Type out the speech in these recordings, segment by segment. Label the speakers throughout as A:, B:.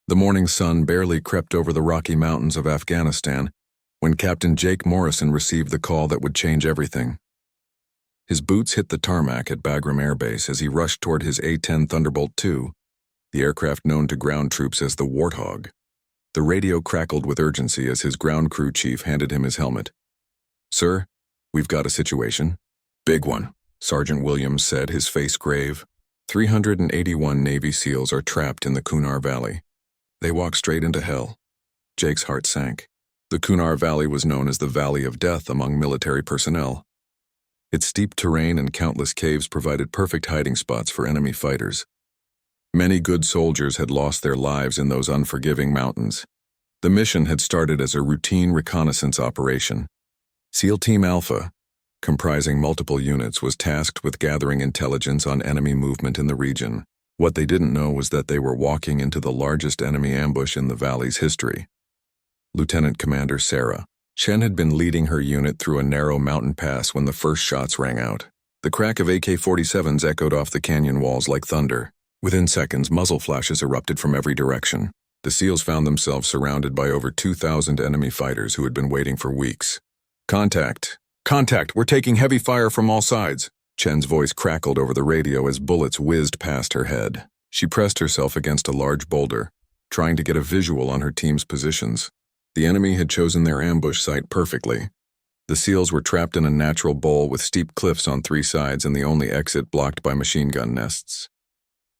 A: The morning sun barely crept over the Rocky Mountains of Afghanistan when Captain Jake Morrison received the call that would change everything. His boots hit the tarmac at Bagram Air Base as he rushed toward his A-10 Thunderbolt II, the aircraft known to ground troops as the Warthog. The radio crackled with urgency as his ground crew chief handed him his helmet. "Sir, we've got a situation." "Big one," Sergeant Williams said, his face grave. 381 Navy SEALs are trapped in the Kunar Valley. They walk straight into hell. Jake's heart sank. The Kunar Valley was known as the Valley of Death among military personnel. Its steep terrain and countless caves provided perfect hiding spots for enemy fighters. Many good soldiers had lost their lives in those unforgiving mountains. The mission had started as a routine reconnaissance operation. SEAL Team Alpha, comprising multiple units, was tasked with gathering intelligence on enemy movement in the region. What they didn't know was that they were walking into the largest enemy ambush in the valley's history. Lieutenant Commander Sarah Chen had been leading her unit through a narrow mountain pass when the first shots rang out. The crack of AK-47s echoed off the canyon walls like thunder. Within seconds, muzzle flashes erupted from every direction. The SEALs found themselves surrounded by over 2,000 enemy fighters who had been waiting for weeks. "Contact! Contact! We're taking heavy fire from all sides!" Chen's voice crackled over the radio as bullets whizzed past her head. She pressed herself against a large boulder, trying to get a visual on her team's positions. The enemy had chosen their ambush site perfectly. The SEALs were trapped in a natural bowl with steep cliffs on three sides and the only exit blocked by machine gun nests.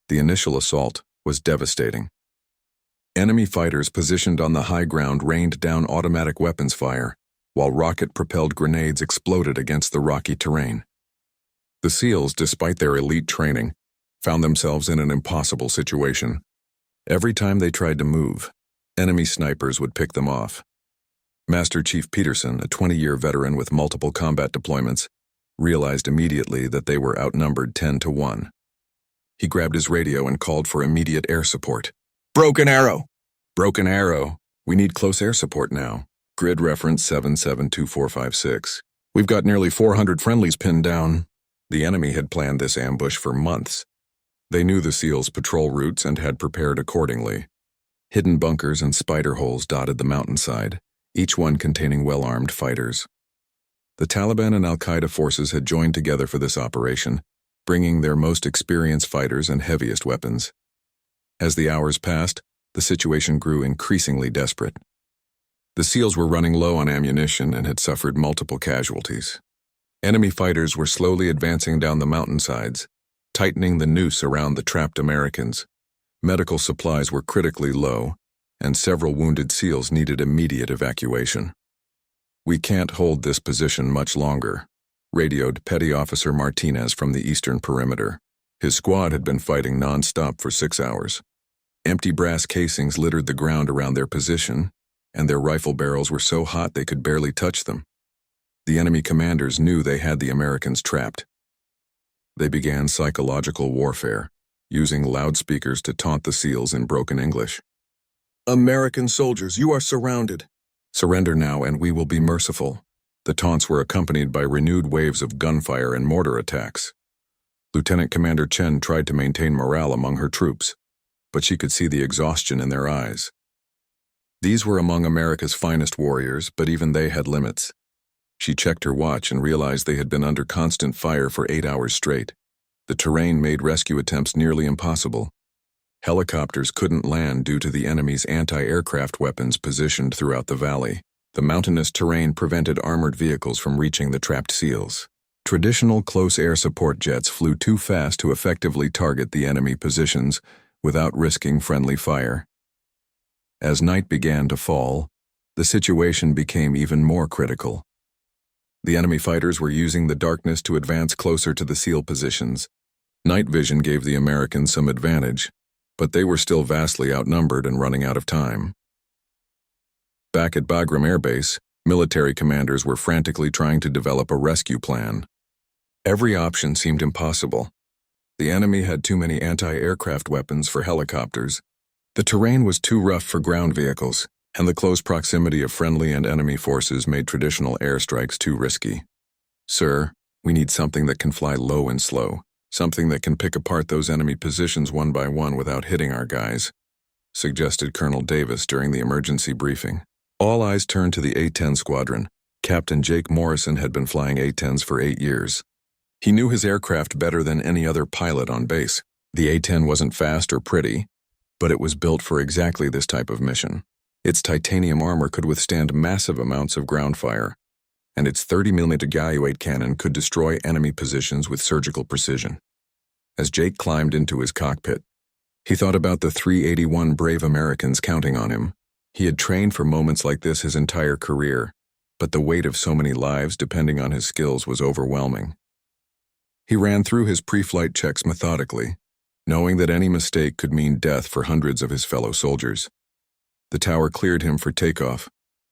A: The initial assault was devastating. Enemy fighters positioned on the high ground rained down automatic weapons fire, while rocket-propelled grenades exploded against the rocky terrain. The SEALs, despite their elite training, found themselves in an impossible situation. Every time they tried to move, enemy snipers would pick them off. Master Chief Peterson, a 20-year veteran with multiple combat deployments, realized immediately that they were outnumbered 10-1. He grabbed his radio and called for immediate air support. "Broken arrow! Broken arrow! We need close air support now." Grid reference 772456. "We've got nearly 400 friendlies pinned down." The enemy had planned this ambush for months. They knew the SEALs' patrol routes and had prepared accordingly. Hidden bunkers and spider holes dotted the mountainside, each one containing well-armed fighters. The Taliban and Al-Qaeda forces had joined together for this operation, bringing their most experienced fighters and heaviest weapons. As the hours passed, the situation grew increasingly desperate. The SEALs were running low on ammunition and had suffered multiple casualties. Enemy fighters were slowly advancing down the mountainsides, tightening the noose around the trapped Americans. Medical supplies were critically low, and several wounded SEALs needed immediate evacuation. "We can't hold this position much longer," radioed Petty Officer Martinez from the eastern perimeter. His squad had been fighting non-stop for 6 hours. Empty brass casings littered the ground around their position, and their rifle barrels were so hot they could barely touch them. The enemy commanders knew they had the Americans trapped. They began psychological warfare, using loudspeakers to taunt the SEALs in broken English. "American soldiers, you are surrounded. Surrender now and we will be merciful." The taunts were accompanied by renewed waves of gunfire and mortar attacks. Lieutenant Commander Chen tried to maintain morale among her troops, but she could see the exhaustion in their eyes. These were among America's finest warriors, but even they had limits. She checked her watch and realized they had been under constant fire for 8 hours straight. The terrain made rescue attempts nearly impossible. Helicopters couldn't land due to the enemy's anti-aircraft weapons positioned throughout the valley. The mountainous terrain prevented armored vehicles from reaching the trapped SEALs. Traditional close air support jets flew too fast to effectively target the enemy positions without risking friendly fire. As night began to fall, the situation became even more critical. The enemy fighters were using the darkness to advance closer to the SEAL positions. Night vision gave the Americans some advantage, but they were still vastly outnumbered and running out of time. Back at Bagram Air Base, military commanders were frantically trying to develop a rescue plan. Every option seemed impossible. The enemy had too many anti-aircraft weapons for helicopters. The terrain was too rough for ground vehicles, and the close proximity of friendly and enemy forces made traditional airstrikes too risky. "Sir, we need something that can fly low and slow, something that can pick apart those enemy positions one by one without hitting our guys." suggested Colonel Davis during the emergency briefing. All eyes turned to the A-10 squadron. Captain Jake Morrison had been flying A-10s for 8 years. He knew his aircraft better than any other pilot on base. The A-10 wasn't fast or pretty, but it was built for exactly this type of mission. Its titanium armor could withstand massive amounts of ground fire, and its 30mm Galley-8 cannon could destroy enemy positions with surgical precision. As Jake climbed into his cockpit, he thought about the 381 brave Americans counting on him. He had trained for moments like this his entire career, but the weight of so many lives depending on his skills was overwhelming. He ran through his pre-flight checks methodically, knowing that any mistake could mean death for hundreds of his fellow soldiers. The tower cleared him for takeoff,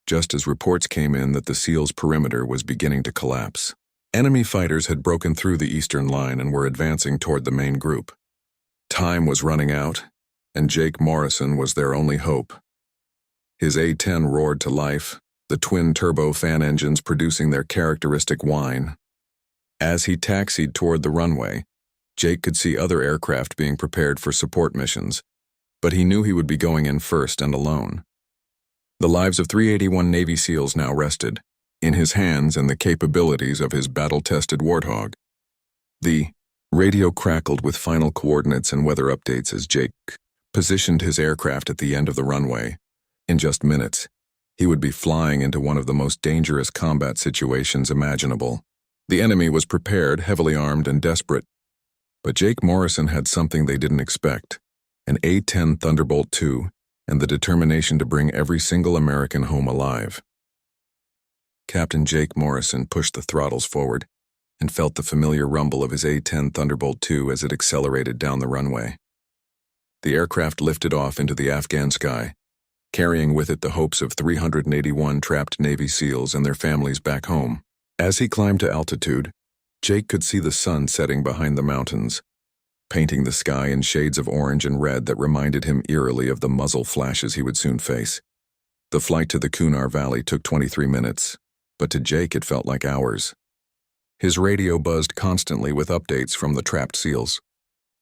A: just as reports came in that the SEAL's perimeter was beginning to collapse. Enemy fighters had broken through the eastern line and were advancing toward the main group. Time was running out, and Jake Morrison was their only hope. His A-10 roared to life, the twin-turbo fan engines producing their characteristic whine. As he taxied toward the runway, Jake could see other aircraft being prepared for support missions, but he knew he would be going in first and alone. The lives of 381 Navy SEALs now rested in his hands and the capabilities of his battle-tested Warthog. The radio crackled with final coordinates and weather updates as Jake positioned his aircraft at the end of the runway. In just minutes, he would be flying into one of the most dangerous combat situations imaginable. The enemy was prepared, heavily armed, and desperate. But Jake Morrison had something they didn't expect: an A-10 Thunderbolt II and the determination to bring every single American home alive. Captain Jake Morrison pushed the throttles forward and felt the familiar rumble of his A-10 Thunderbolt II as it accelerated down the runway. The aircraft lifted off into the Afghan sky, carrying with it the hopes of 381 trapped Navy SEALs and their families back home. As he climbed to altitude, Jake could see the sun setting behind the mountains, painting the sky in shades of orange and red that reminded him eerily of the muzzle flashes he would soon face. The flight to the Kunar Valley took 23 minutes, but to Jake it felt like hours. His radio buzzed constantly with updates from the trapped SEALs.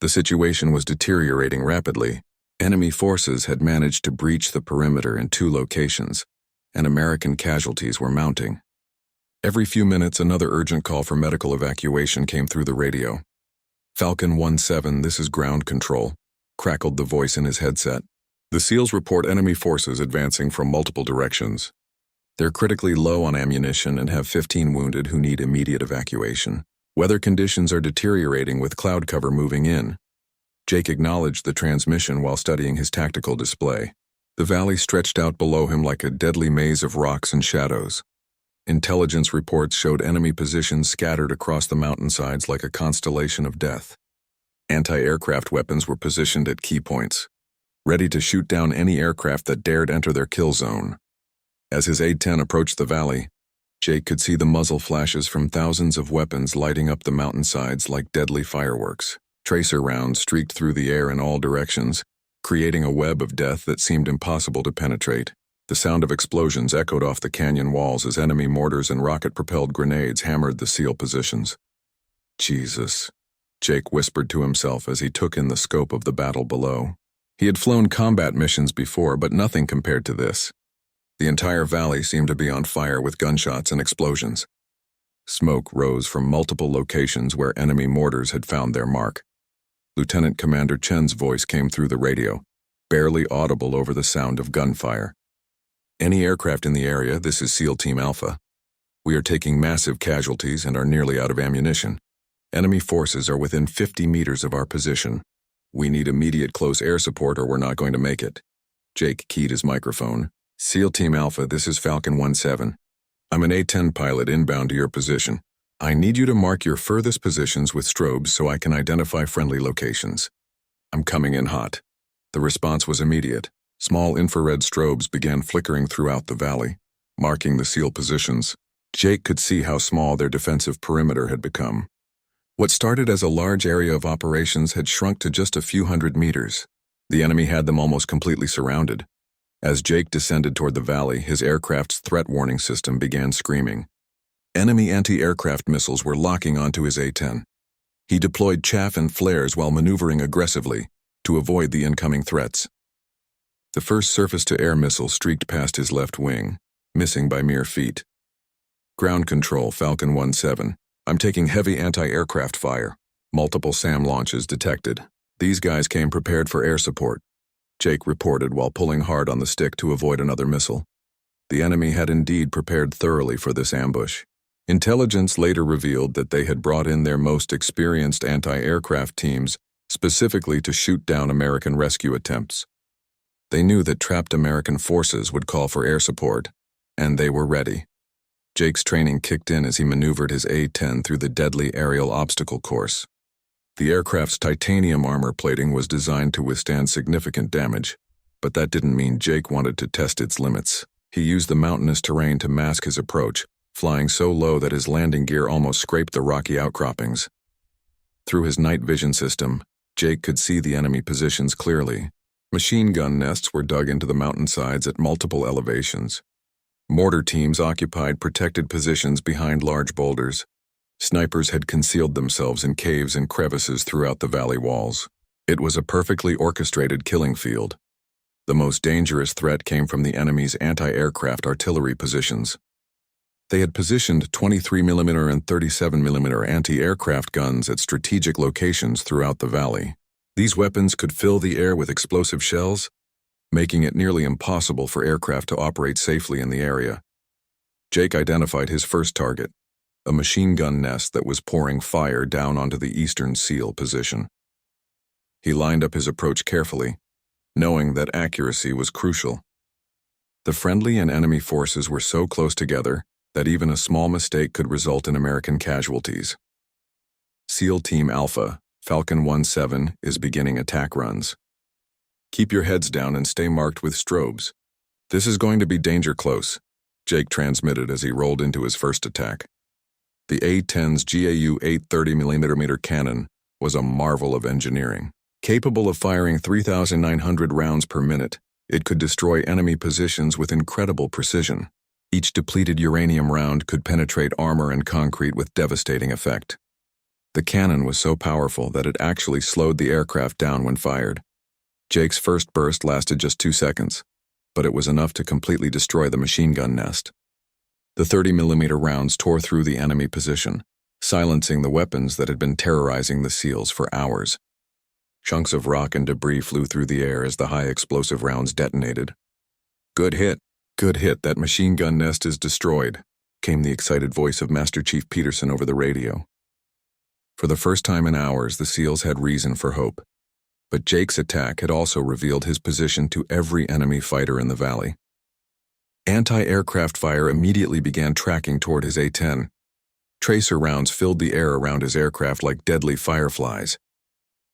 A: The situation was deteriorating rapidly. Enemy forces had managed to breach the perimeter in 2 locations, and American casualties were mounting. Every few minutes, another urgent call for medical evacuation came through the radio. Falcon 17, this is ground control, crackled the voice in his headset. The SEALs report enemy forces advancing from multiple directions. They're critically low on ammunition and have 15 wounded who need immediate evacuation. Weather conditions are deteriorating with cloud cover moving in. Jake acknowledged the transmission while studying his tactical display. The valley stretched out below him like a deadly maze of rocks and shadows. Intelligence reports showed enemy positions scattered across the mountainsides like a constellation of death. Anti-aircraft weapons were positioned at key points, ready to shoot down any aircraft that dared enter their kill zone. As his A-10 approached the valley, Jake could see the muzzle flashes from thousands of weapons lighting up the mountainsides like deadly fireworks. Tracer rounds streaked through the air in all directions, creating a web of death that seemed impossible to penetrate. The sound of explosions echoed off the canyon walls as enemy mortars and rocket-propelled grenades hammered the SEAL positions. Jesus, Jake whispered to himself as he took in the scope of the battle below. He had flown combat missions before, but nothing compared to this. The entire valley seemed to be on fire with gunshots and explosions. Smoke rose from multiple locations where enemy mortars had found their mark. Lieutenant Commander Chen's voice came through the radio, barely audible over the sound of gunfire. Any aircraft in the area, this is SEAL Team Alpha. We are taking massive casualties and are nearly out of ammunition. Enemy forces are within 50 meters of our position. We need immediate close air support or we're not going to make it. Jake keyed his microphone. SEAL Team Alpha, this is Falcon 17. I'm an A-10 pilot inbound to your position. I need you to mark your furthest positions with strobes so I can identify friendly locations. I'm coming in hot. The response was immediate. Small infrared strobes began flickering throughout the valley, marking the SEAL positions. Jake could see how small their defensive perimeter had become. What started as a large area of operations had shrunk to just a few hundred meters. The enemy had them almost completely surrounded. As Jake descended toward the valley, his aircraft's threat warning system began screaming. Enemy anti-aircraft missiles were locking onto his A-10. He deployed chaff and flares while maneuvering aggressively to avoid the incoming threats. The first surface-to-air missile streaked past his left wing, missing by mere feet. Ground control, Falcon 1-7. I'm taking heavy anti-aircraft fire. Multiple SAM launches detected. These guys came prepared for air support, Jake reported while pulling hard on the stick to avoid another missile. The enemy had indeed prepared thoroughly for this ambush. Intelligence later revealed that they had brought in their most experienced anti-aircraft teams specifically to shoot down American rescue attempts. They knew that trapped American forces would call for air support, and they were ready. Jake's training kicked in as he maneuvered his A-10 through the deadly aerial obstacle course. The aircraft's titanium armor plating was designed to withstand significant damage, but that didn't mean Jake wanted to test its limits. He used the mountainous terrain to mask his approach, flying so low that his landing gear almost scraped the rocky outcroppings. Through his night vision system, Jake could see the enemy positions clearly. Machine gun nests were dug into the mountainsides at multiple elevations. Mortar teams occupied protected positions behind large boulders. Snipers had concealed themselves in caves and crevices throughout the valley walls. It was a perfectly orchestrated killing field. The most dangerous threat came from the enemy's anti-aircraft artillery positions. They had positioned 23mm and 37mm anti-aircraft guns at strategic locations throughout the valley. These weapons could fill the air with explosive shells, making it nearly impossible for aircraft to operate safely in the area. Jake identified his first target, a machine gun nest that was pouring fire down onto the eastern SEAL position. He lined up his approach carefully, knowing that accuracy was crucial. The friendly and enemy forces were so close together that even a small mistake could result in American casualties. SEAL Team Alpha, Falcon 1-7, is beginning attack runs. Keep your heads down and stay marked with strobes. This is going to be danger close, Jake transmitted as he rolled into his first attack. The A-10's GAU 830mm cannon was a marvel of engineering. Capable of firing 3,900 rounds per minute, it could destroy enemy positions with incredible precision. Each depleted uranium round could penetrate armor and concrete with devastating effect. The cannon was so powerful that it actually slowed the aircraft down when fired. Jake's first burst lasted just 2 seconds, but it was enough to completely destroy the machine gun nest. The 30mm rounds tore through the enemy position, silencing the weapons that had been terrorizing the SEALs for hours. Chunks of rock and debris flew through the air as the high explosive rounds detonated. Good hit, that machine gun nest is destroyed, came the excited voice of Master Chief Peterson over the radio. For the first time in hours, the SEALs had reason for hope. But Jake's attack had also revealed his position to every enemy fighter in the valley. Anti-aircraft fire immediately began tracking toward his A-10. Tracer rounds filled the air around his aircraft like deadly fireflies.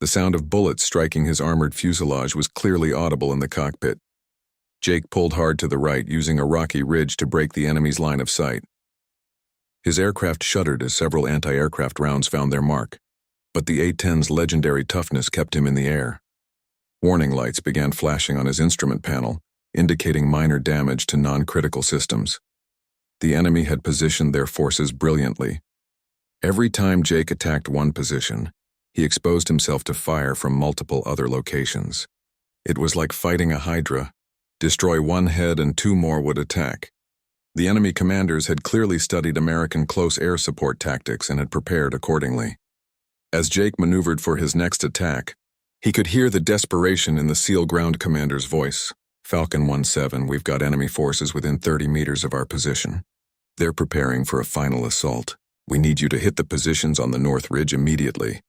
A: The sound of bullets striking his armored fuselage was clearly audible in the cockpit. Jake pulled hard to the right, using a rocky ridge to break the enemy's line of sight. His aircraft shuddered as several anti-aircraft rounds found their mark, but the A-10's legendary toughness kept him in the air. Warning lights began flashing on his instrument panel, indicating minor damage to non-critical systems. The enemy had positioned their forces brilliantly. Every time Jake attacked one position, he exposed himself to fire from multiple other locations. It was like fighting a hydra. Destroy one head and 2 more would attack. The enemy commanders had clearly studied American close air support tactics and had prepared accordingly. As Jake maneuvered for his next attack, he could hear the desperation in the SEAL ground commander's voice. Falcon 1-7, we've got enemy forces within 30 meters of our position. They're preparing for a final assault. We need you to hit the positions on the North Ridge immediately.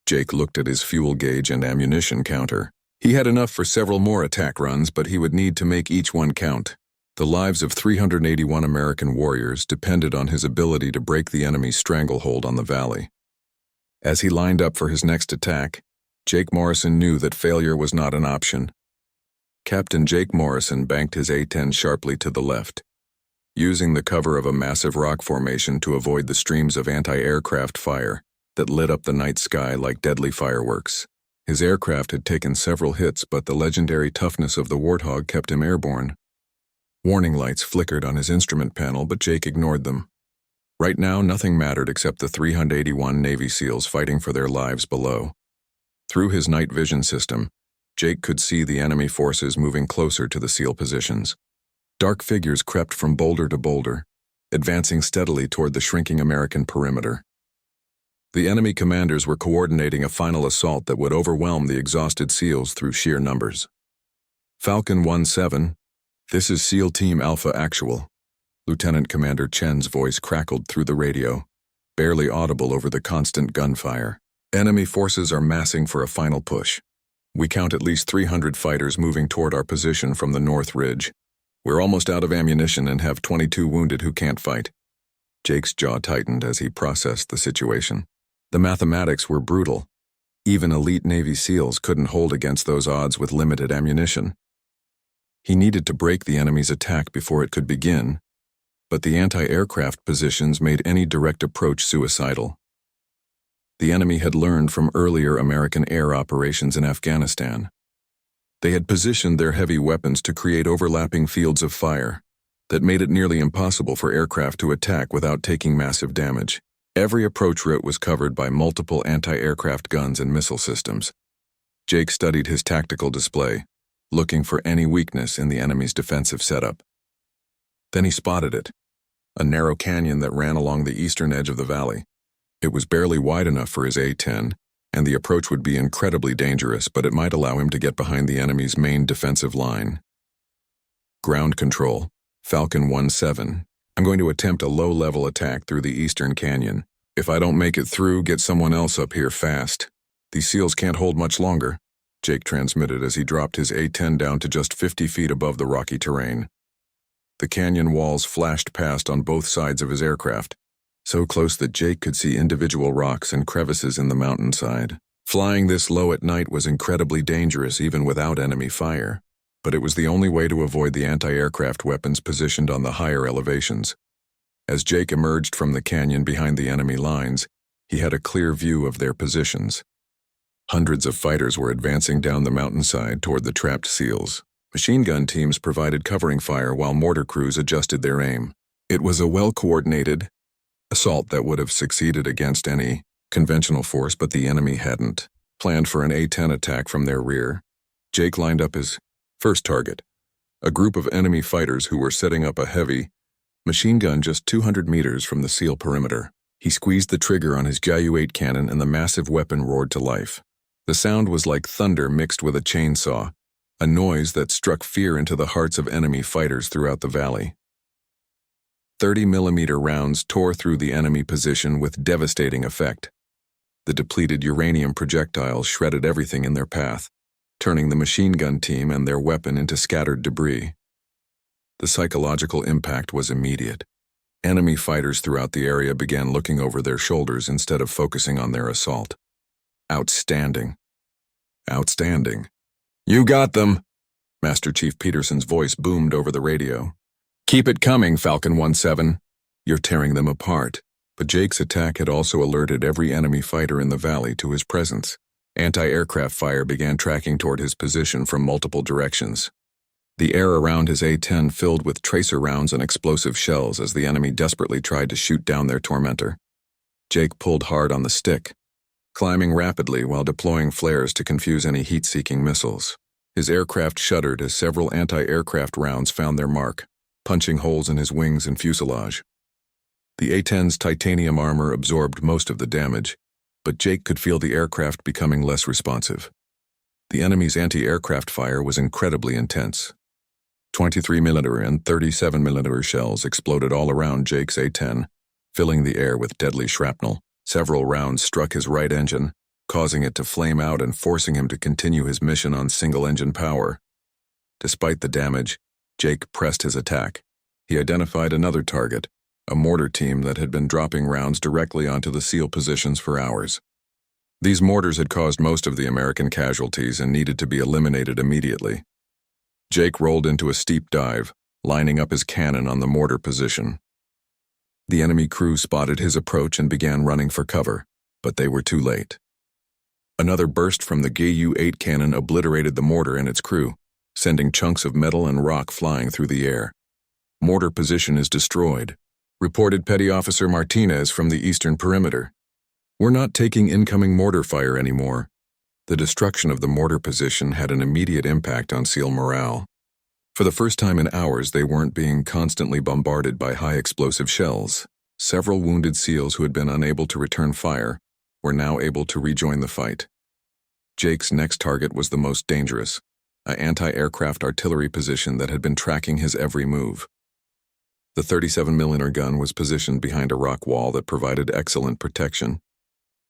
A: Jake looked at his fuel gauge and ammunition counter. He had enough for several more attack runs, but he would need to make each one count. The lives of 381 American warriors depended on his ability to break the enemy's stranglehold on the valley. As he lined up for his next attack, Jake Morrison knew that failure was not an option. Captain Jake Morrison banked his A-10 sharply to the left, using the cover of a massive rock formation to avoid the streams of anti-aircraft fire that lit up the night sky like deadly fireworks. His aircraft had taken several hits, but the legendary toughness of the Warthog kept him airborne. Warning lights flickered on his instrument panel, but Jake ignored them. Right now, nothing mattered except the 381 Navy SEALs fighting for their lives below. Through his night vision system, Jake could see the enemy forces moving closer to the SEAL positions. Dark figures crept from boulder to boulder, advancing steadily toward the shrinking American perimeter. The enemy commanders were coordinating a final assault that would overwhelm the exhausted SEALs through sheer numbers. Falcon 1-7, this is SEAL Team Alpha Actual. Lieutenant Commander Chen's voice crackled through the radio, barely audible over the constant gunfire. Enemy forces are massing for a final push. We count at least 300 fighters moving toward our position from the North Ridge. We're almost out of ammunition and have 22 wounded who can't fight. Jake's jaw tightened as he processed the situation. The mathematics were brutal. Even elite Navy SEALs couldn't hold against those odds with limited ammunition. He needed to break the enemy's attack before it could begin, but the anti-aircraft positions made any direct approach suicidal. The enemy had learned from earlier American air operations in Afghanistan. They had positioned their heavy weapons to create overlapping fields of fire that made it nearly impossible for aircraft to attack without taking massive damage. Every approach route was covered by multiple anti-aircraft guns and missile systems. Jake studied his tactical display, looking for any weakness in the enemy's defensive setup. Then he spotted it, a narrow canyon that ran along the eastern edge of the valley. It was barely wide enough for his A-10, and the approach would be incredibly dangerous, but it might allow him to get behind the enemy's main defensive line. Ground control, Falcon 1-7. I'm going to attempt a low-level attack through the eastern canyon. If I don't make it through, get someone else up here fast. These SEALs can't hold much longer, Jake transmitted as he dropped his A-10 down to just 50 feet above the rocky terrain. The canyon walls flashed past on both sides of his aircraft, so close that Jake could see individual rocks and crevices in the mountainside. Flying this low at night was incredibly dangerous even without enemy fire, but it was the only way to avoid the anti-aircraft weapons positioned on the higher elevations. As Jake emerged from the canyon behind the enemy lines, he had a clear view of their positions. Hundreds of fighters were advancing down the mountainside toward the trapped SEALs. Machine gun teams provided covering fire while mortar crews adjusted their aim. It was a well-coordinated assault that would have succeeded against any conventional force, but the enemy hadn't planned for an A-10 attack from their rear. Jake lined up his first target, a group of enemy fighters who were setting up a heavy machine gun just 200 meters from the SEAL perimeter. He squeezed the trigger on his Ju-8 cannon and the massive weapon roared to life. The sound was like thunder mixed with a chainsaw, a noise that struck fear into the hearts of enemy fighters throughout the valley. 30mm rounds tore through the enemy position with devastating effect. The depleted uranium projectiles shredded everything in their path, turning the machine gun team and their weapon into scattered debris. The psychological impact was immediate. Enemy fighters throughout the area began looking over their shoulders instead of focusing on their assault. Outstanding. Outstanding. You got them! Master Chief Peterson's voice boomed over the radio. Keep it coming, Falcon 1-7. You're tearing them apart. But Jake's attack had also alerted every enemy fighter in the valley to his presence. Anti-aircraft fire began tracking toward his position from multiple directions. The air around his A-10 filled with tracer rounds and explosive shells as the enemy desperately tried to shoot down their tormentor. Jake pulled hard on the stick, climbing rapidly while deploying flares to confuse any heat-seeking missiles. His aircraft shuddered as several anti-aircraft rounds found their mark, punching holes in his wings and fuselage. The A-10's titanium armor absorbed most of the damage, but Jake could feel the aircraft becoming less responsive. The enemy's anti-aircraft fire was incredibly intense. 23mm and 37mm shells exploded all around Jake's A-10, filling the air with deadly shrapnel. Several rounds struck his right engine, causing it to flame out and forcing him to continue his mission on single-engine power. Despite the damage, Jake pressed his attack. He identified another target, a mortar team that had been dropping rounds directly onto the SEAL positions for hours. These mortars had caused most of the American casualties and needed to be eliminated immediately. Jake rolled into a steep dive, lining up his cannon on the mortar position. The enemy crew spotted his approach and began running for cover, but they were too late. Another burst from the Ju-8 cannon obliterated the mortar and its crew, sending chunks of metal and rock flying through the air. Mortar position is destroyed, reported Petty Officer Martinez from the eastern perimeter. We're not taking incoming mortar fire anymore. The destruction of the mortar position had an immediate impact on SEAL morale. For the first time in hours, they weren't being constantly bombarded by high-explosive shells. Several wounded SEALs who had been unable to return fire were now able to rejoin the fight. Jake's next target was the most dangerous, an anti-aircraft artillery position that had been tracking his every move. The 37mm gun was positioned behind a rock wall that provided excellent protection,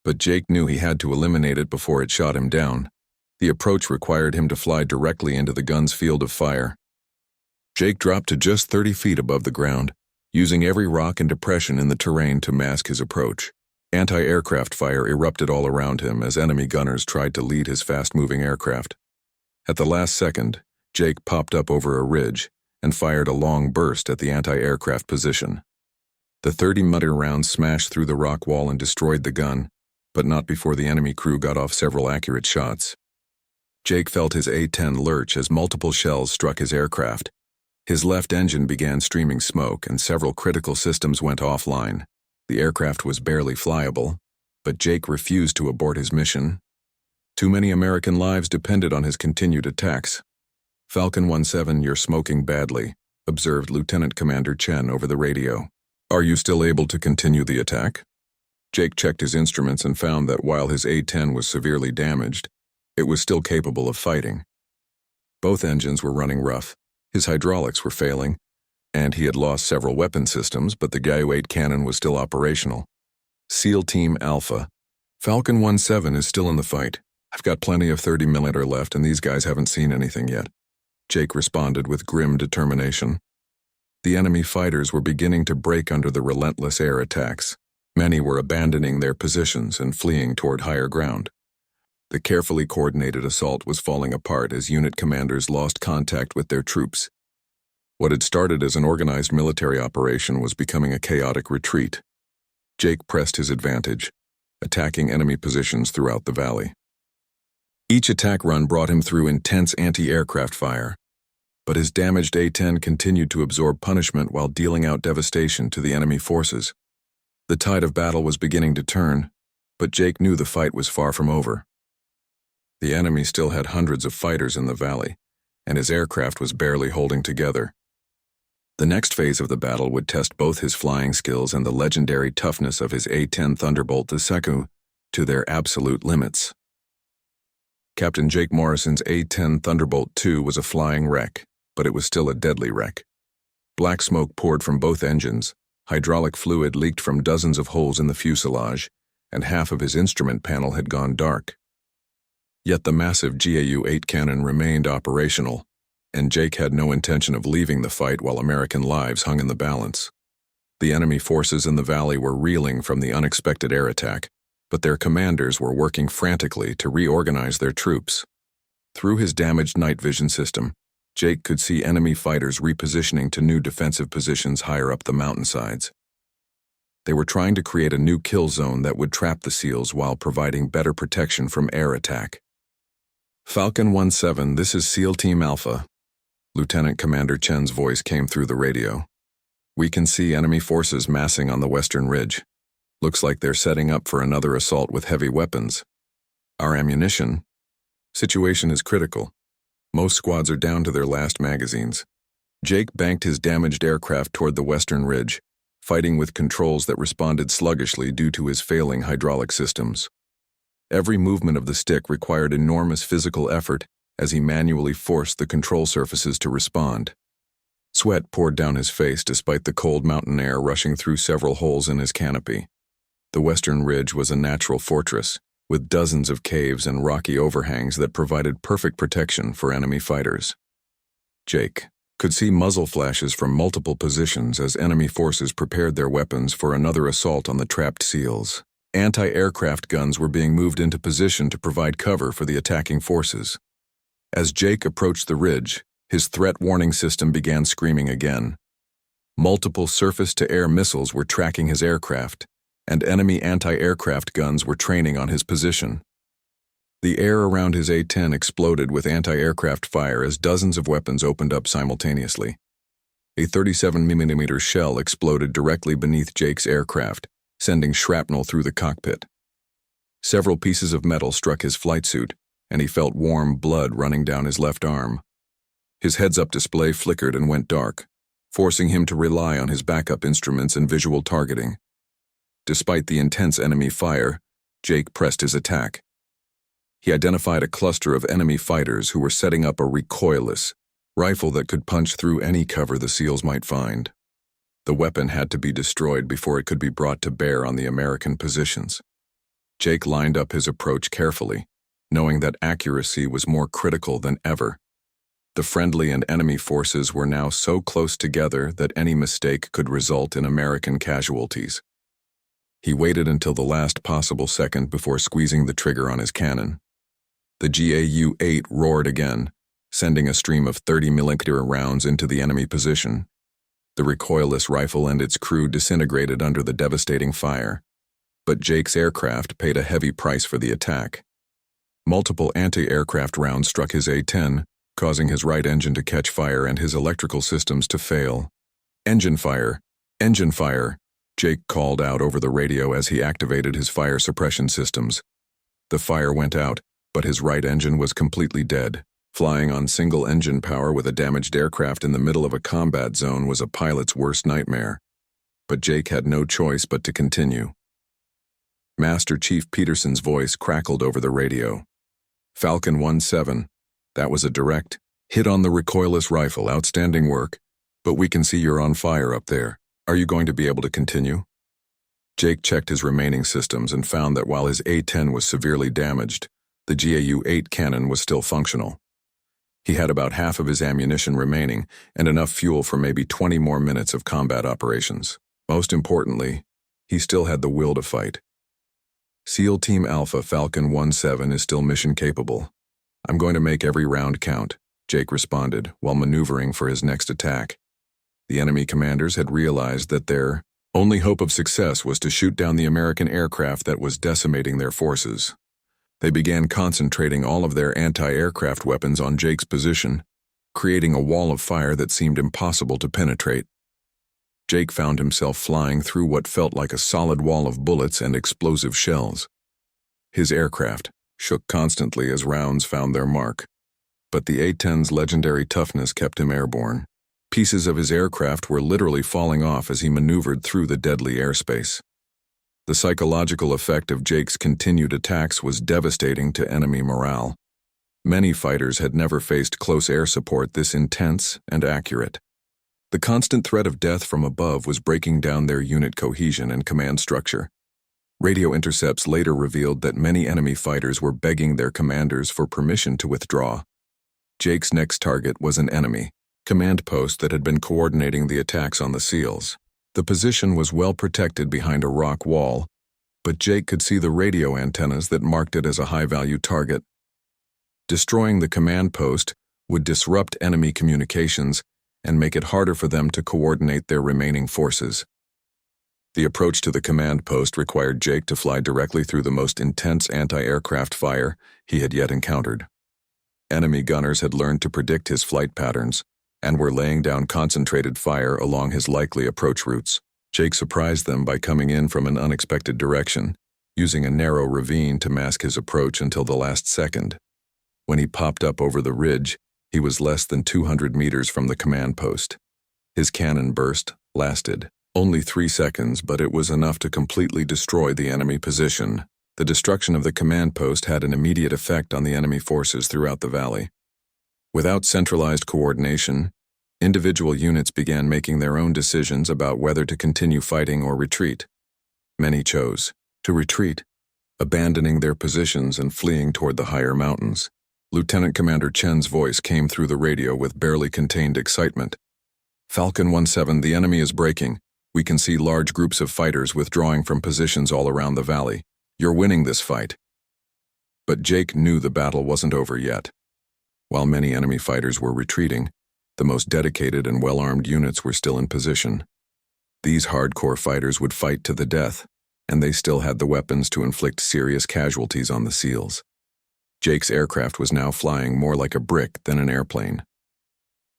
A: but Jake knew he had to eliminate it before it shot him down. The approach required him to fly directly into the gun's field of fire. Jake dropped to just 30 feet above the ground, using every rock and depression in the terrain to mask his approach. Anti-aircraft fire erupted all around him as enemy gunners tried to lead his fast-moving aircraft. At the last second, Jake popped up over a ridge and fired a long burst at the anti-aircraft position. The 30mm rounds smashed through the rock wall and destroyed the gun, but not before the enemy crew got off several accurate shots. Jake felt his A-10 lurch as multiple shells struck his aircraft. His left engine began streaming smoke and several critical systems went offline. The aircraft was barely flyable, but Jake refused to abort his mission. Too many American lives depended on his continued attacks. "Falcon 17, you're smoking badly," observed Lieutenant Commander Chen over the radio. "Are you still able to continue the attack?" Jake checked his instruments and found that while his A-10 was severely damaged, it was still capable of fighting. Both engines were running rough. His hydraulics were failing, and he had lost several weapon systems, but the Gyu-8 cannon was still operational. SEAL Team Alpha. "Falcon 17 is still in the fight. I've got plenty of 30mm left and these guys haven't seen anything yet," Jake responded with grim determination. The enemy fighters were beginning to break under the relentless air attacks. Many were abandoning their positions and fleeing toward higher ground. The carefully coordinated assault was falling apart as unit commanders lost contact with their troops. What had started as an organized military operation was becoming a chaotic retreat. Jake pressed his advantage, attacking enemy positions throughout the valley. Each attack run brought him through intense anti-aircraft fire, but his damaged A-10 continued to absorb punishment while dealing out devastation to the enemy forces. The tide of battle was beginning to turn, but Jake knew the fight was far from over. The enemy still had hundreds of fighters in the valley, and his aircraft was barely holding together. The next phase of the battle would test both his flying skills and the legendary toughness of his A-10 Thunderbolt II to their absolute limits. Captain Jake Morrison's A-10 Thunderbolt II was a flying wreck, but it was still a deadly wreck. Black smoke poured from both engines, hydraulic fluid leaked from dozens of holes in the fuselage, and half of his instrument panel had gone dark. Yet the massive Gyu-8 cannon remained operational, and Jake had no intention of leaving the fight while American lives hung in the balance. The enemy forces in the valley were reeling from the unexpected air attack, but their commanders were working frantically to reorganize their troops. Through his damaged night vision system, Jake could see enemy fighters repositioning to new defensive positions higher up the mountainsides. They were trying to create a new kill zone that would trap the SEALs while providing better protection from air attack. "Falcon 17, this is SEAL Team Alpha." Lieutenant Commander Chen's voice came through the radio. "We can see enemy forces massing on the western ridge. Looks like they're setting up for another assault with heavy weapons. Our ammunition situation is critical. Most squads are down to their last magazines." Jake banked his damaged aircraft toward the western ridge, fighting with controls that responded sluggishly due to his failing hydraulic systems. Every movement of the stick required enormous physical effort as he manually forced the control surfaces to respond. Sweat poured down his face despite the cold mountain air rushing through several holes in his canopy. The western ridge was a natural fortress, with dozens of caves and rocky overhangs that provided perfect protection for enemy fighters. Jake could see muzzle flashes from multiple positions as enemy forces prepared their weapons for another assault on the trapped SEALs. Anti-aircraft guns were being moved into position to provide cover for the attacking forces. As Jake approached the ridge, his threat warning system began screaming again. Multiple surface-to-air missiles were tracking his aircraft, and enemy anti-aircraft guns were training on his position. The air around his A-10 exploded with anti-aircraft fire as dozens of weapons opened up simultaneously. A 37mm shell exploded directly beneath Jake's aircraft, sending shrapnel through the cockpit. Several pieces of metal struck his flight suit, and he felt warm blood running down his left arm. His heads-up display flickered and went dark, forcing him to rely on his backup instruments and visual targeting. Despite the intense enemy fire, Jake pressed his attack. He identified a cluster of enemy fighters who were setting up a recoilless rifle that could punch through any cover the SEALs might find. The weapon had to be destroyed before it could be brought to bear on the American positions. Jake lined up his approach carefully, knowing that accuracy was more critical than ever. The friendly and enemy forces were now so close together that any mistake could result in American casualties. He waited until the last possible second before squeezing the trigger on his cannon. The GAU-8 roared again, sending a stream of 30mm rounds into the enemy position. The recoilless rifle and its crew disintegrated under the devastating fire, but Jake's aircraft paid a heavy price for the attack. Multiple anti-aircraft rounds struck his A-10, causing his right engine to catch fire and his electrical systems to fail. "Engine fire! Engine fire!" Jake called out over the radio as he activated his fire suppression systems. The fire went out, but his right engine was completely dead. Flying on single engine power with a damaged aircraft in the middle of a combat zone was a pilot's worst nightmare. But Jake had no choice but to continue. Master Chief Peterson's voice crackled over the radio. "Falcon 1-7, that was a direct hit on the recoilless rifle. Outstanding work, but we can see you're on fire up there. Are you going to be able to continue?" Jake checked his remaining systems and found that while his A-10 was severely damaged, the GAU-8 cannon was still functional. He had about half of his ammunition remaining and enough fuel for maybe 20 more minutes of combat operations. Most importantly, he still had the will to fight. "SEAL Team Alpha Falcon 1-7 is still mission capable. I'm going to make every round count," Jake responded while maneuvering for his next attack. The enemy commanders had realized that their only hope of success was to shoot down the American aircraft that was decimating their forces. They began concentrating all of their anti-aircraft weapons on Jake's position, creating a wall of fire that seemed impossible to penetrate. Jake found himself flying through what felt like a solid wall of bullets and explosive shells. His aircraft shook constantly as rounds found their mark, but the A-10's legendary toughness kept him airborne. Pieces of his aircraft were literally falling off as he maneuvered through the deadly airspace. The psychological effect of Jake's continued attacks was devastating to enemy morale. Many fighters had never faced close air support this intense and accurate. The constant threat of death from above was breaking down their unit cohesion and command structure. Radio intercepts later revealed that many enemy fighters were begging their commanders for permission to withdraw. Jake's next target was an enemy command post that had been coordinating the attacks on the SEALs. The position was well protected behind a rock wall, but Jake could see the radio antennas that marked it as a high-value target. Destroying the command post would disrupt enemy communications and make it harder for them to coordinate their remaining forces. The approach to the command post required Jake to fly directly through the most intense anti-aircraft fire he had yet encountered. Enemy gunners had learned to predict his flight patterns and were laying down concentrated fire along his likely approach routes. Jake surprised them by coming in from an unexpected direction, using a narrow ravine to mask his approach until the last second. When he popped up over the ridge, he was less than 200 meters from the command post. His cannon burst lasted only 3 seconds, but it was enough to completely destroy the enemy position. The destruction of the command post had an immediate effect on the enemy forces throughout the valley. Without centralized coordination, individual units began making their own decisions about whether to continue fighting or retreat. Many chose to retreat, abandoning their positions and fleeing toward the higher mountains. Lieutenant Commander Chen's voice came through the radio with barely contained excitement. "Falcon 1-7, the enemy is breaking. We can see large groups of fighters withdrawing from positions all around the valley. You're winning this fight." But Jake knew the battle wasn't over yet. While many enemy fighters were retreating, the most dedicated and well-armed units were still in position. These hardcore fighters would fight to the death, and they still had the weapons to inflict serious casualties on the SEALs. Jake's aircraft was now flying more like a brick than an airplane.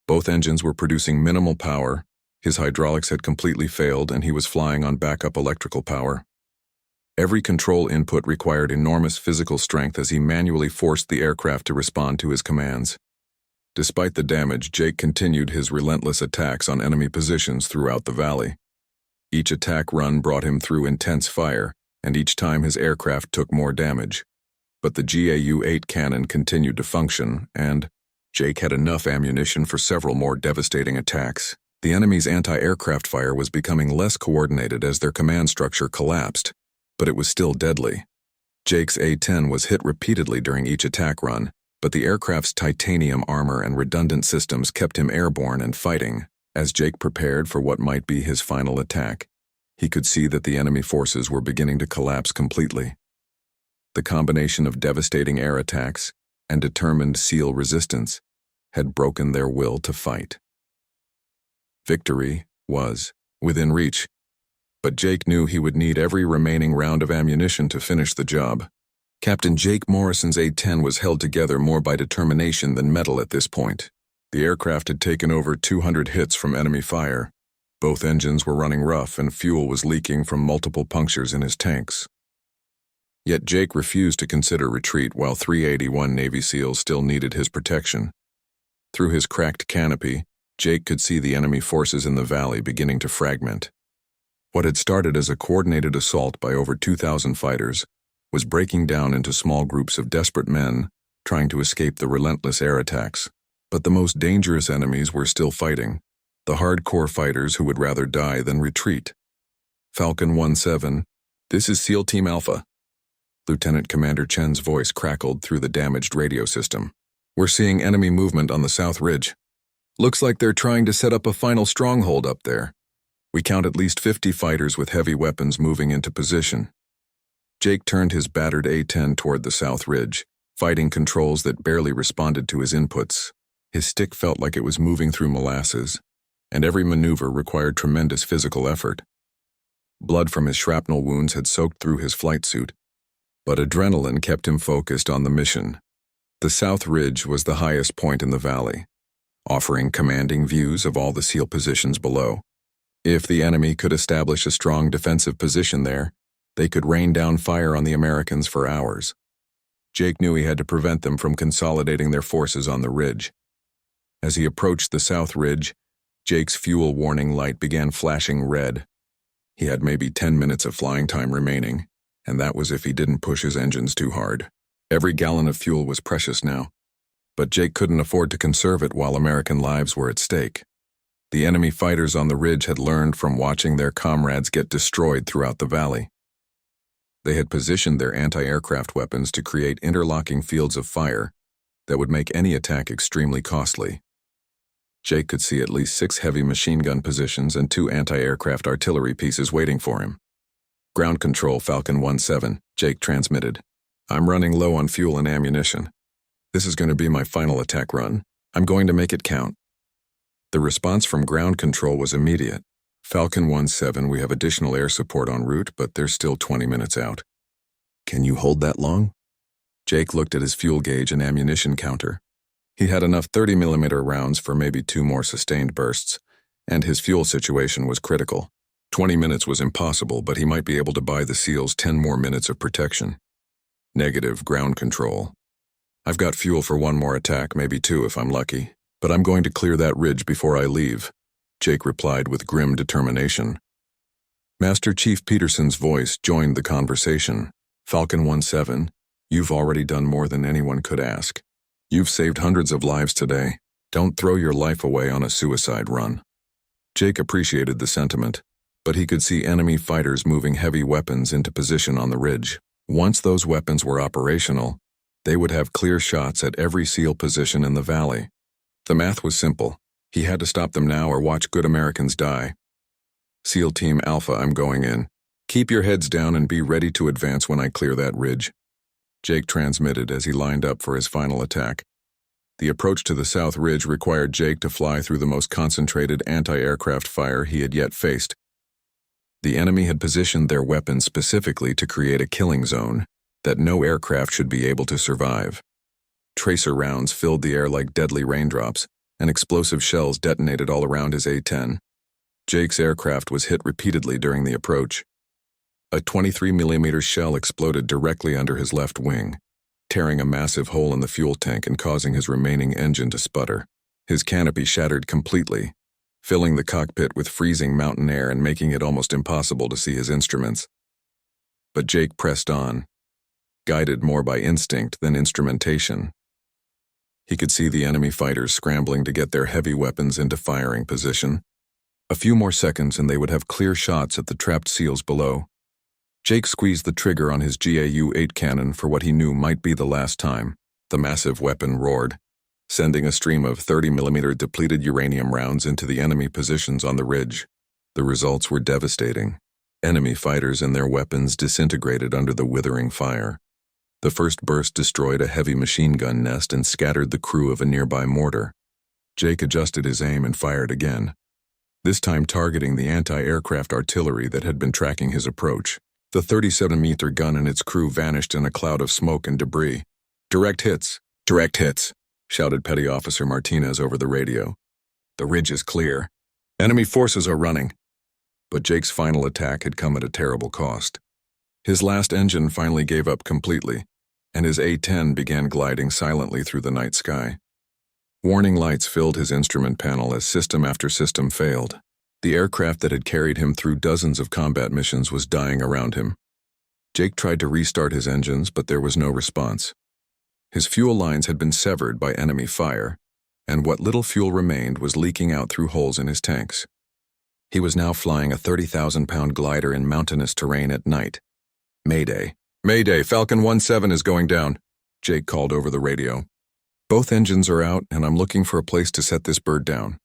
A: Both engines were producing minimal power, his hydraulics had completely failed, and he was flying on backup electrical power. Every control input required enormous physical strength as he manually forced the aircraft to respond to his commands. Despite the damage, Jake continued his relentless attacks on enemy positions throughout the valley. Each attack run brought him through intense fire, and each time his aircraft took more damage. But the GAU-8 cannon continued to function, and Jake had enough ammunition for several more devastating attacks. The enemy's anti-aircraft fire was becoming less coordinated as their command structure collapsed, but it was still deadly. Jake's A-10 was hit repeatedly during each attack run, but the aircraft's titanium armor and redundant systems kept him airborne and fighting. As Jake prepared for what might be his final attack, he could see that the enemy forces were beginning to collapse completely. The combination of devastating air attacks and determined SEAL resistance had broken their will to fight. Victory was within reach, but Jake knew he would need every remaining round of ammunition to finish the job. Captain Jake Morrison's A-10 was held together more by determination than metal at this point. The aircraft had taken over 200 hits from enemy fire. Both engines were running rough and fuel was leaking from multiple punctures in his tanks. Yet Jake refused to consider retreat while 381 Navy SEALs still needed his protection. Through his cracked canopy, Jake could see the enemy forces in the valley beginning to fragment. What had started as a coordinated assault by over 2,000 fighters was breaking down into small groups of desperate men trying to escape the relentless air attacks. But the most dangerous enemies were still fighting, the hardcore fighters who would rather die than retreat. Falcon 1-7, this is SEAL Team Alpha. Lieutenant Commander Chen's voice crackled through the damaged radio system. We're seeing enemy movement on the South Ridge. Looks like they're trying to set up a final stronghold up there. We count at least 50 fighters with heavy weapons moving into position. Jake turned his battered A-10 toward the South Ridge, fighting controls that barely responded to his inputs. His stick felt like it was moving through molasses, and every maneuver required tremendous physical effort. Blood from his shrapnel wounds had soaked through his flight suit, but adrenaline kept him focused on the mission. The South Ridge was the highest point in the valley, offering commanding views of all the SEAL positions below. If the enemy could establish a strong defensive position there, they could rain down fire on the Americans for hours. Jake knew he had to prevent them from consolidating their forces on the ridge. As he approached the South Ridge, Jake's fuel warning light began flashing red. He had maybe 10 minutes of flying time remaining, and that was if he didn't push his engines too hard. Every gallon of fuel was precious now, but Jake couldn't afford to conserve it while American lives were at stake. The enemy fighters on the ridge had learned from watching their comrades get destroyed throughout the valley. They had positioned their anti-aircraft weapons to create interlocking fields of fire that would make any attack extremely costly. Jake could see at least 6 heavy machine gun positions and 2 anti-aircraft artillery pieces waiting for him. Ground control, Falcon 1-7, Jake transmitted. I'm running low on fuel and ammunition. This is going to be my final attack run. I'm going to make it count. The response from ground control was immediate. Falcon 1-7, we have additional air support en route, but they're still 20 minutes out. Can you hold that long? Jake looked at his fuel gauge and ammunition counter. He had enough 30mm rounds for maybe 2 more sustained bursts, and his fuel situation was critical. 20 minutes was impossible, but he might be able to buy the SEALs 10 more minutes of protection. Negative, ground control. I've got fuel for 1 more attack, maybe 2 if I'm lucky, but I'm going to clear that ridge before I leave, Jake replied with grim determination. Master Chief Peterson's voice joined the conversation. Falcon 1-7, you've already done more than anyone could ask. You've saved hundreds of lives today. Don't throw your life away on a suicide run. Jake appreciated the sentiment, but he could see enemy fighters moving heavy weapons into position on the ridge. Once those weapons were operational, they would have clear shots at every SEAL position in the valley. The math was simple. He had to stop them now or watch good Americans die. SEAL Team Alpha, I'm going in. Keep your heads down and be ready to advance when I clear that ridge. Jake transmitted as he lined up for his final attack. The approach to the South Ridge required Jake to fly through the most concentrated anti-aircraft fire he had yet faced. The enemy had positioned their weapons specifically to create a killing zone that no aircraft should be able to survive. Tracer rounds filled the air like deadly raindrops, and explosive shells detonated all around his A-10. Jake's aircraft was hit repeatedly during the approach. A 23mm shell exploded directly under his left wing, tearing a massive hole in the fuel tank and causing his remaining engine to sputter. His canopy shattered completely, filling the cockpit with freezing mountain air and making it almost impossible to see his instruments. But Jake pressed on, guided more by instinct than instrumentation. He could see the enemy fighters scrambling to get their heavy weapons into firing position. A few more seconds and they would have clear shots at the trapped SEALs below. Jake squeezed the trigger on his GAU-8 cannon for what he knew might be the last time. The massive weapon roared, sending a stream of 30mm depleted uranium rounds into the enemy positions on the ridge. The results were devastating. Enemy fighters and their weapons disintegrated under the withering fire. The first burst destroyed a heavy machine gun nest and scattered the crew of a nearby mortar. Jake adjusted his aim and fired again, this time targeting the anti-aircraft artillery that had been tracking his approach. The 37-meter gun and its crew vanished in a cloud of smoke and debris. Direct hits, shouted Petty Officer Martinez over the radio. The ridge is clear. Enemy forces are running. But Jake's final attack had come at a terrible cost. His last engine finally gave up completely, and his A-10 began gliding silently through the night sky. Warning lights filled his instrument panel as system after system failed. The aircraft that had carried him through dozens of combat missions was dying around him. Jake tried to restart his engines, but there was no response. His fuel lines had been severed by enemy fire, and what little fuel remained was leaking out through holes in his tanks. He was now flying a 30,000-pound glider in mountainous terrain at night. Mayday. Mayday, Falcon 17 is going down, Jake called over the radio. Both engines are out, and I'm looking for a place to set this bird down.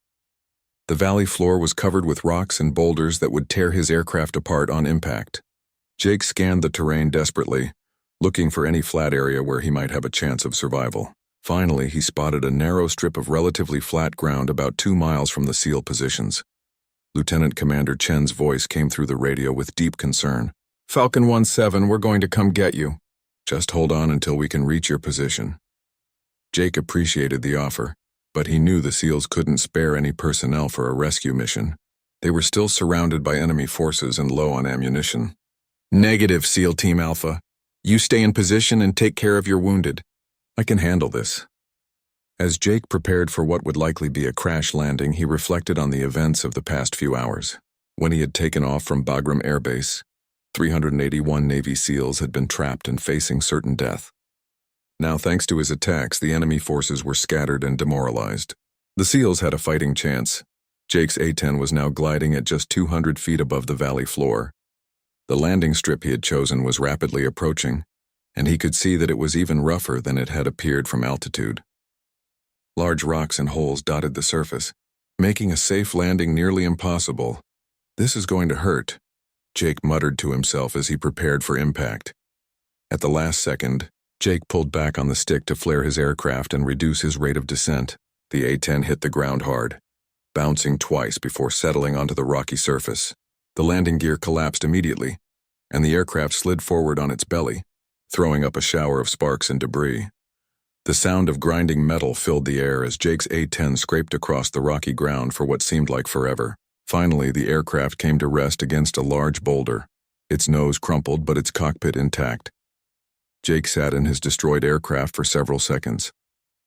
A: The valley floor was covered with rocks and boulders that would tear his aircraft apart on impact. Jake scanned the terrain desperately, looking for any flat area where he might have a chance of survival. Finally, he spotted a narrow strip of relatively flat ground about 2 miles from the SEAL positions. Lieutenant Commander Chen's voice came through the radio with deep concern. Falcon 17, we're going to come get you. Just hold on until we can reach your position. Jake appreciated the offer, but he knew the SEALs couldn't spare any personnel for a rescue mission. They were still surrounded by enemy forces and low on ammunition. Negative, SEAL Team Alpha. You stay in position and take care of your wounded. I can handle this. As Jake prepared for what would likely be a crash landing, he reflected on the events of the past few hours. When he had taken off from Bagram Air Base, 381 Navy SEALs had been trapped and facing certain death. Now, thanks to his attacks, the enemy forces were scattered and demoralized. The SEALs had a fighting chance. Jake's A-10 was now gliding at just 200 feet above the valley floor. The landing strip he had chosen was rapidly approaching, and he could see that it was even rougher than it had appeared from altitude. Large rocks and holes dotted the surface, making a safe landing nearly impossible. This is going to hurt, Jake muttered to himself as he prepared for impact. At the last second, Jake pulled back on the stick to flare his aircraft and reduce his rate of descent. The A-10 hit the ground hard, bouncing twice before settling onto the rocky surface. The landing gear collapsed immediately, and the aircraft slid forward on its belly, throwing up a shower of sparks and debris. The sound of grinding metal filled the air as Jake's A-10 scraped across the rocky ground for what seemed like forever. Finally, the aircraft came to rest against a large boulder, its nose crumpled but its cockpit intact. Jake sat in his destroyed aircraft for several seconds,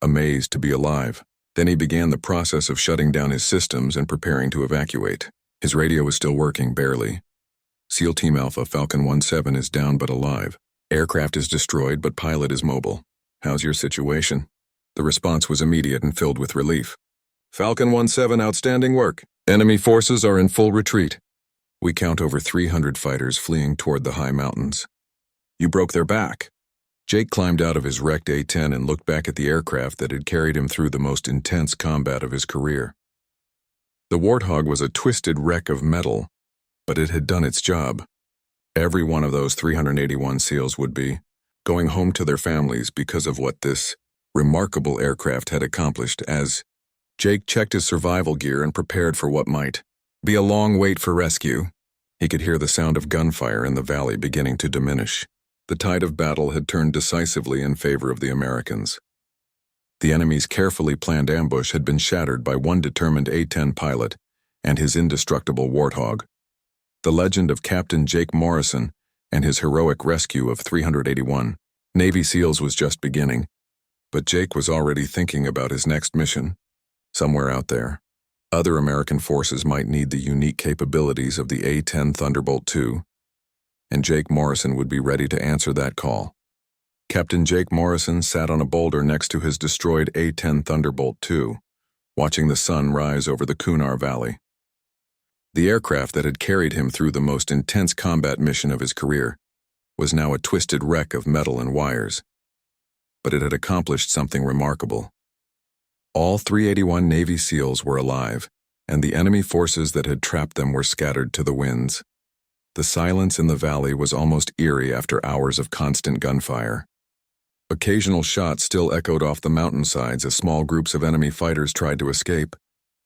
A: amazed to be alive. Then he began the process of shutting down his systems and preparing to evacuate. His radio was still working, barely. SEAL Team Alpha, Falcon 17 is down but alive. Aircraft is destroyed but pilot is mobile. How's your situation? The response was immediate and filled with relief. Falcon 17, outstanding work. Enemy forces are in full retreat. We count over 300 fighters fleeing toward the high mountains. You broke their back. Jake climbed out of his wrecked A-10 and looked back at the aircraft that had carried him through the most intense combat of his career. The Warthog was a twisted wreck of metal, but it had done its job. Every one of those 381 SEALs would be going home to their families because of what this remarkable aircraft had accomplished. As Jake checked his survival gear and prepared for what might be a long wait for rescue, he could hear the sound of gunfire in the valley beginning to diminish. The tide of battle had turned decisively in favor of the Americans. The enemy's carefully planned ambush had been shattered by one determined A-10 pilot and his indestructible Warthog. The legend of Captain Jake Morrison and his heroic rescue of 381 Navy SEALs was just beginning. But Jake was already thinking about his next mission. Somewhere out there, other American forces might need the unique capabilities of the A-10 Thunderbolt II, and Jake Morrison would be ready to answer that call. Captain Jake Morrison sat on a boulder next to his destroyed A-10 Thunderbolt II, watching the sun rise over the Kunar Valley. The aircraft that had carried him through the most intense combat mission of his career was now a twisted wreck of metal and wires. But it had accomplished something remarkable. All 381 Navy SEALs were alive, and the enemy forces that had trapped them were scattered to the winds. The silence in the valley was almost eerie after hours of constant gunfire. Occasional shots still echoed off the mountainsides as small groups of enemy fighters tried to escape,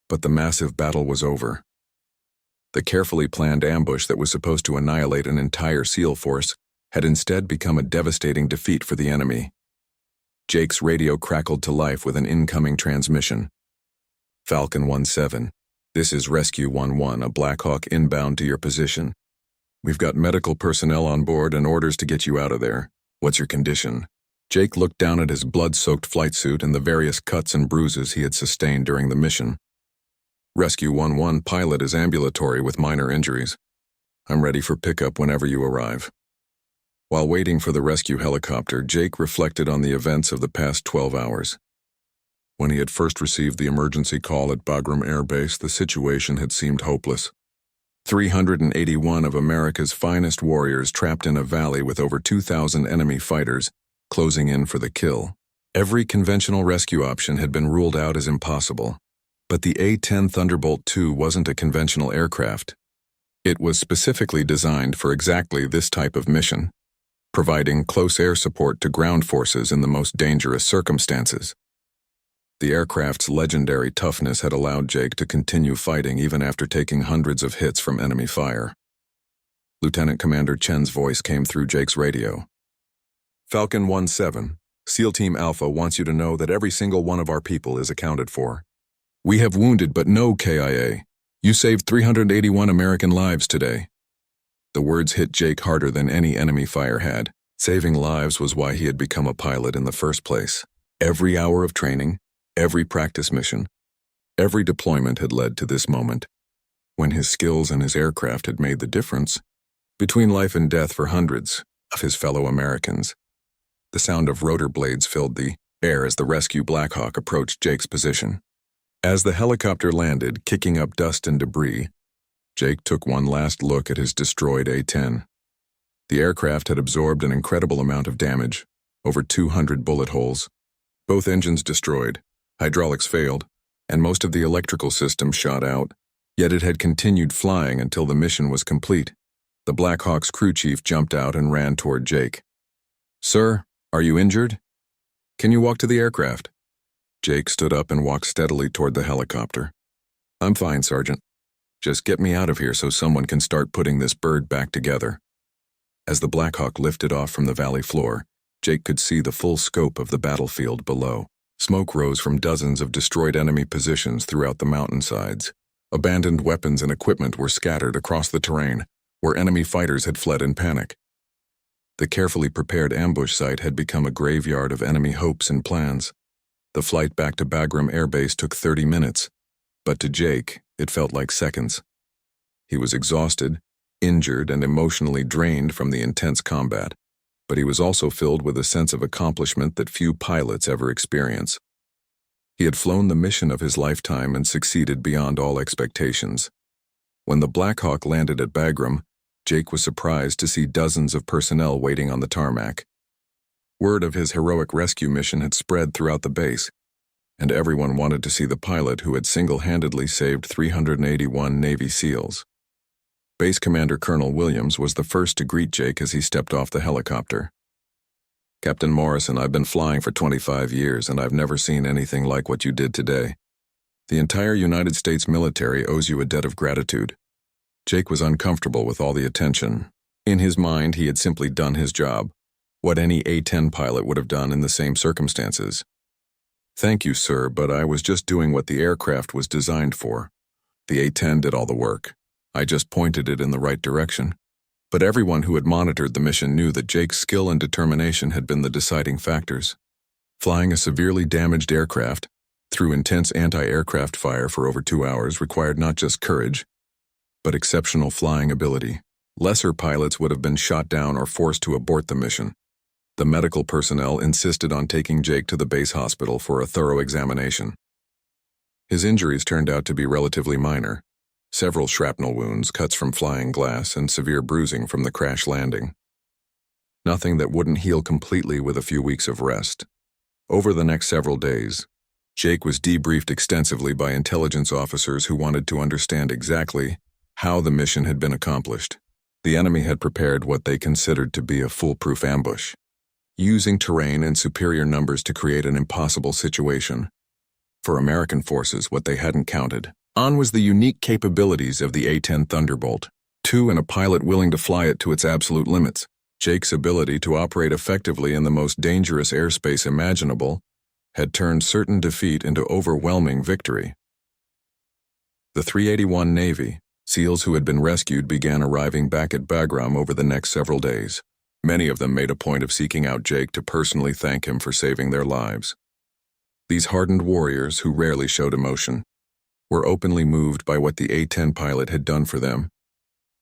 A: but the massive battle was over. The carefully planned ambush that was supposed to annihilate an entire SEAL force had instead become a devastating defeat for the enemy. Jake's radio crackled to life with an incoming transmission. Falcon 1-7, this is Rescue 1-1, a Black Hawk inbound to your position. We've got medical personnel on board and orders to get you out of there. What's your condition? Jake looked down at his blood-soaked flight suit and the various cuts and bruises he had sustained during the mission. Rescue 1-1 pilot is ambulatory with minor injuries. I'm ready for pickup whenever you arrive. While waiting for the rescue helicopter, Jake reflected on the events of the past 12 hours. When he had first received the emergency call at Bagram Air Base, the situation had seemed hopeless. 381 of America's finest warriors trapped in a valley with over 2,000 enemy fighters, closing in for the kill. Every conventional rescue option had been ruled out as impossible. But the A-10 Thunderbolt II wasn't a conventional aircraft. It was specifically designed for exactly this type of mission, providing close air support to ground forces in the most dangerous circumstances. The aircraft's legendary toughness had allowed Jake to continue fighting even after taking hundreds of hits from enemy fire. Lieutenant Commander Chen's voice came through Jake's radio. Falcon 1-7, SEAL Team Alpha wants you to know that every single one of our people is accounted for. We have wounded but no KIA. You saved 381 American lives today. The words hit Jake harder than any enemy fire had. Saving lives was why he had become a pilot in the first place. Every hour of training, every practice mission, every deployment had led to this moment, when his skills and his aircraft had made the difference between life and death for hundreds of his fellow Americans. The sound of rotor blades filled the air as the rescue Black Hawk approached Jake's position. As the helicopter landed, kicking up dust and debris, Jake took one last look at his destroyed A-10. The aircraft had absorbed an incredible amount of damage, over 200 bullet holes. Both engines destroyed, hydraulics failed, and most of the electrical system shot out, yet it had continued flying until the mission was complete. The Black Hawk's crew chief jumped out and ran toward Jake. "Sir, are you injured? Can you walk to the aircraft?" Jake stood up and walked steadily toward the helicopter. "I'm fine, Sergeant. Just get me out of here so someone can start putting this bird back together." As the Black Hawk lifted off from the valley floor, Jake could see the full scope of the battlefield below. Smoke rose from dozens of destroyed enemy positions throughout the mountainsides. Abandoned weapons and equipment were scattered across the terrain, where enemy fighters had fled in panic. The carefully prepared ambush site had become a graveyard of enemy hopes and plans. The flight back to Bagram Air Base took 30 minutes, but to Jake, it felt like seconds. He was exhausted, injured, and emotionally drained from the intense combat, but he was also filled with a sense of accomplishment that few pilots ever experience. He had flown the mission of his lifetime and succeeded beyond all expectations. When the Black Hawk landed at Bagram, Jake was surprised to see dozens of personnel waiting on the tarmac. Word of his heroic rescue mission had spread throughout the base, and everyone wanted to see the pilot who had single-handedly saved 381 Navy SEALs. Base Commander Colonel Williams was the first to greet Jake as he stepped off the helicopter. "Captain Morrison, I've been flying for 25 years, and I've never seen anything like what you did today. The entire United States military owes you a debt of gratitude." Jake was uncomfortable with all the attention. In his mind, he had simply done his job, what any A-10 pilot would have done in the same circumstances. "Thank you, sir, but I was just doing what the aircraft was designed for. The A-10 did all the work. I just pointed it in the right direction. But everyone who had monitored the mission knew that Jake's skill and determination had been the deciding factors. Flying a severely damaged aircraft through intense anti-aircraft fire for over 2 hours required not just courage, but exceptional flying ability. Lesser pilots would have been shot down or forced to abort the mission. The medical personnel insisted on taking Jake to the base hospital for a thorough examination. His injuries turned out to be relatively minor. Several shrapnel wounds, cuts from flying glass, and severe bruising from the crash landing. Nothing that wouldn't heal completely with a few weeks of rest. Over the next several days, Jake was debriefed extensively by intelligence officers who wanted to understand exactly how the mission had been accomplished. The enemy had prepared what they considered to be a foolproof ambush, using terrain and superior numbers to create an impossible situation. For American forces, what they hadn't counted on was the unique capabilities of the A-10 Thunderbolt, and a pilot willing to fly it to its absolute limits. Jake's ability to operate effectively in the most dangerous airspace imaginable had turned certain defeat into overwhelming victory. The 381 Navy SEALs who had been rescued began arriving back at Bagram over the next several days. Many of them made a point of seeking out Jake to personally thank him for saving their lives. These hardened warriors, who rarely showed emotion, were openly moved by what the A-10 pilot had done for them.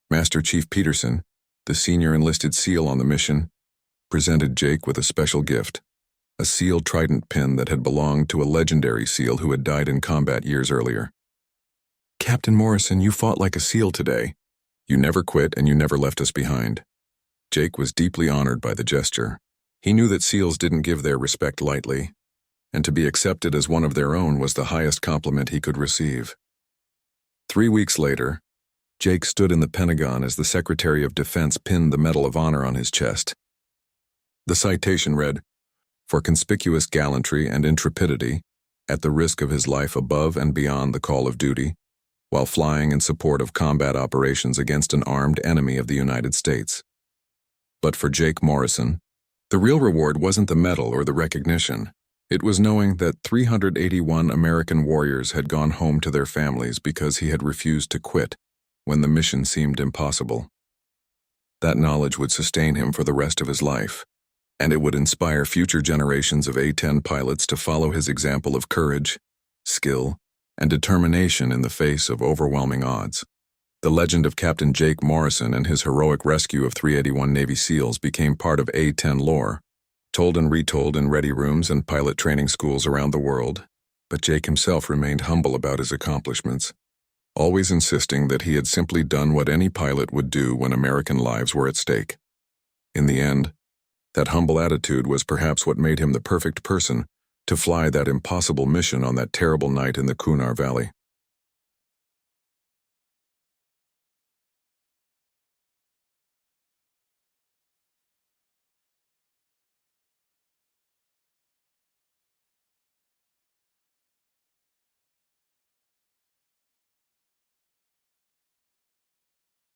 A: Master Chief Peterson, the senior enlisted SEAL on the mission, presented Jake with a special gift, a SEAL trident pin that had belonged to a legendary SEAL who had died in combat years earlier. "Captain Morrison, you fought like a SEAL today. You never quit and you never left us behind." Jake was deeply honored by the gesture. He knew that SEALs didn't give their respect lightly, and to be accepted as one of their own was the highest compliment he could receive. 3 weeks later, Jake stood in the Pentagon as the Secretary of Defense pinned the Medal of Honor on his chest. The citation read, "For conspicuous gallantry and intrepidity, at the risk of his life above and beyond the call of duty, while flying in support of combat operations against an armed enemy of the United States." But for Jake Morrison, the real reward wasn't the medal or the recognition. It was knowing that 381 American warriors had gone home to their families because he had refused to quit when the mission seemed impossible. That knowledge would sustain him for the rest of his life, and it would inspire future generations of A-10 pilots to follow his example of courage, skill, and determination in the face of overwhelming odds. The legend of Captain Jake Morrison and his heroic rescue of 381 Navy SEALs became part of A-10 lore, told and retold in ready rooms and pilot training schools around the world, but Jake himself remained humble about his accomplishments, always insisting that he had simply done what any pilot would do when American lives were at stake. In the end, that humble attitude was perhaps what made him the perfect person to fly that impossible mission on that terrible night in the Kunar Valley.